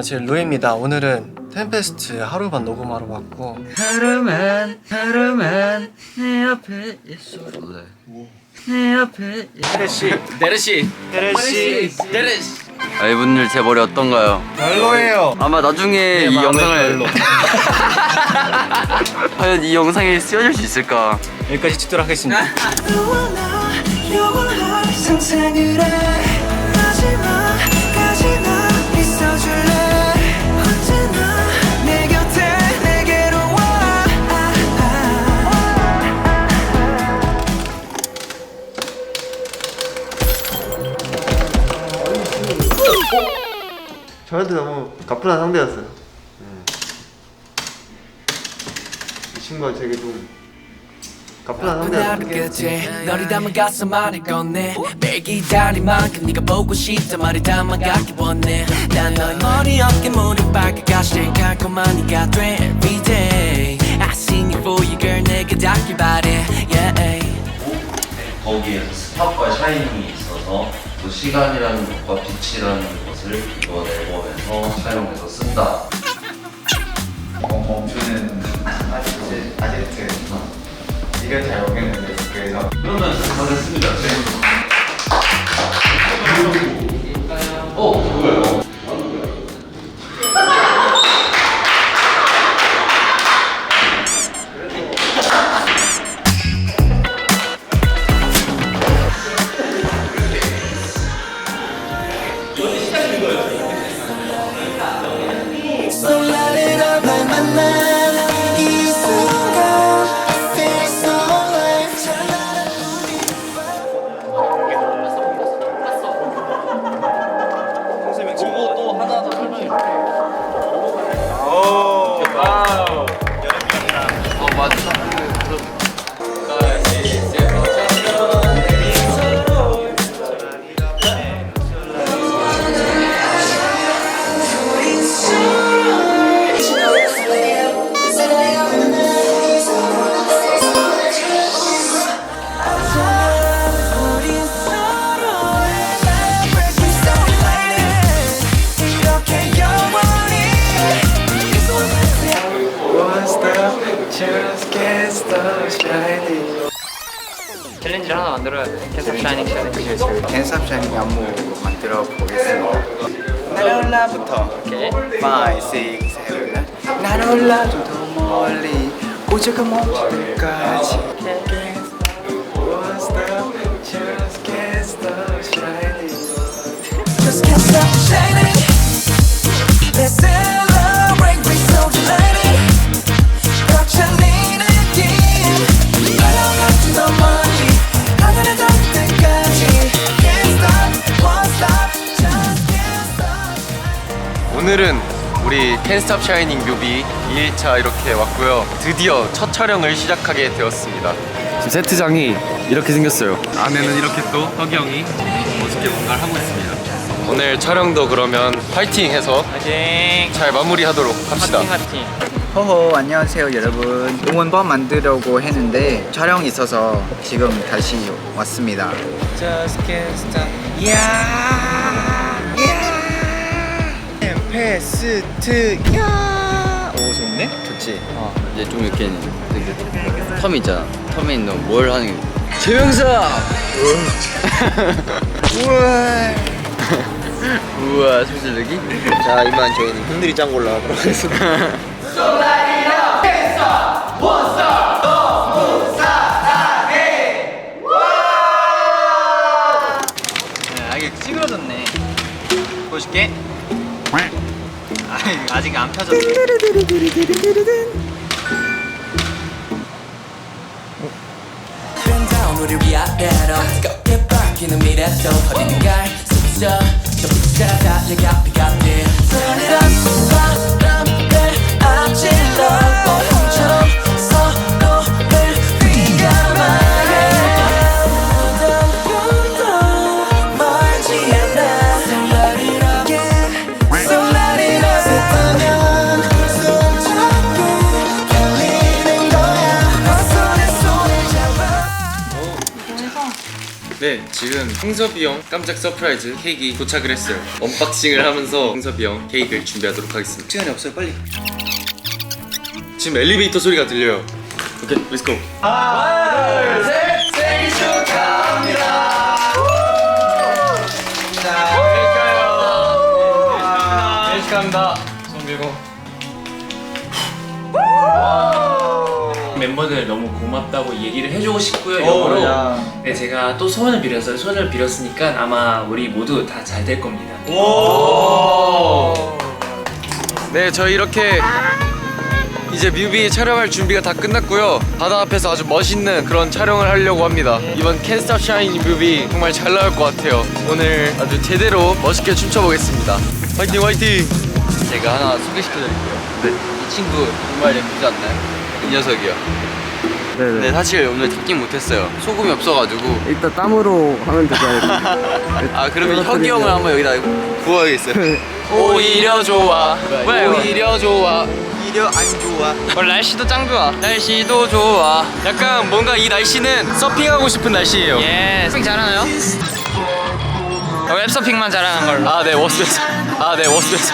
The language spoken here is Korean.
안녕하세요, 루이입니다. 오늘은 템페스트 하루만 녹음하러 왔고 하루만 내 옆에 있어줄래. 내 옆에 네르씨 이분들 제 머리 어떤가요? 별로예요. 아마 나중에 이 영상을 과연 이 영상에 쓰여질 수 있을까? 여기까지 찍도록 하겠습니다. 저한테 너무 가뿐한 상대였어요. 이 친구가 되게 좀 가뿐한 상대였어요. 너를 담은 가슴 안에 꺼내 매일 기다린 만큼 네가 보고 싶단 말이 담아가기 원해 난 너의 머리 어깨 무릎 발끝까지 달콤한 네가 돼 every day I sing it for you girl 내게 닿길 바래 yeah. 거기에서 스탑과 샤이닝이 있어서 또 시간이라는 것과 빛이라는 것을 이번 앨범에서 촬영해서 쓴다. 멈추는 아지트 이게 잘 오겠는데 그래서 그러면 하겠습니다. 누구예요? So let it up 날 만난 이 순간 I feel so alive 찬란한 챌린지를 하나 만들어야 돼. 캔섭 샤이닝 챌린지. 캔삽 샤이닝 안무 만들어 보겠습니다. 날아올라부터 오케이. 5, 6, 7 날아올라도 더 멀리 오죽하 멈출 때까지 Won't stop, just can't stop shining. Just can't stop shining Let's celebrate we're so delighted 벅찬 이 느낌 날아가지 더 멀리 하늘에 닿을 때까지 Can't stop, won't stop Just can't stop 오늘은 우리 캔스탑 샤이닝 뮤비 2일차 이렇게 왔고요. 드디어 첫 촬영을 시작하게 되었습니다. 지금 세트장이 이렇게 생겼어요. 안에는 이렇게 또 혁이 형이 멋있게 뭔가를 하고 있습니다. 오늘 촬영도 그러면 파이팅 해서 파이팅. 잘 마무리하도록 합시다. 파이팅. 호호 안녕하세요 여러분. 응원법 만들려고 했는데 촬영이 있어서 지금 다시 왔습니다. Just can't stop. 템페스트야. 오 좋네. 좋지. 이제 좀 이렇게 텀이 있잖아. 텀에 있는 뭘 하는 게 최명사. 우와. 우와 소실력이. 자 이만 저희는 형들이 짠 걸로 하도록 하겠습니다. 이게 찌그러졌네. 보여줄게. 아직 안 펴졌어. 아름다운 우리 위아래로 뜨겁게 밝히는 미래도 어디든 갈 수 있어 저 빛을 달려가 비가 돼 Turn it up 바람을 앞질러 봄처럼 서로를 위감하게 아무도 멀지 않아 So let it up yeah. So let it up 했다면 손잡고 달리는 거야 손에 손을 잡아 네, 지금 홍섭이 형 깜짝 서프라이즈 케이크 도착을 했어요. 언박싱을 하면서 홍섭이 형 케이크를 준비하도록 하겠습니다. 시간이 없어요. 빨리. 지금 엘리베이터 소리가 들려요. 오케이, 렛츠고. 축하합니다. 손 들고. 멤버들 너무 고맙다고 얘기를 해주고 싶고요. 영어로. 네, 제가 또 소원을 빌었어요. 소원을 빌었으니까 아마 우리 모두 다 잘 될 겁니다. 네, 저희 이렇게 이제 뮤비 촬영할 준비가 다 끝났고요. 바다 앞에서 아주 멋있는 그런 촬영을 하려고 합니다. 이번 Can't Stop Shining 뮤비 정말 잘 나올 것 같아요. 오늘 아주 제대로 멋있게 춤춰보겠습니다. 화이팅 화이팅! 제가 하나 소개시켜드릴게요. 네. 이 친구 정말 예쁘지 않나요? 이 녀석이요. 네네. 네, 사실 오늘 닦긴 못했어요. 소금이 없어가지고. 일단 땀으로 하면 되지 않을까? 아, 그러면 혁이 형을 한번 여기다 부어야겠어요. 오히려 좋아. 왜? 오히려 좋아. 오히려 안 좋아. 오늘 날씨도 짱 좋아. 날씨도 좋아. 약간 뭔가 이 날씨는 서핑하고 싶은 날씨예요. 예. 서핑 잘하나요? 웹서핑만 잘하는 걸로. 아, 네, 워스베스. 아, 네, 워스베스.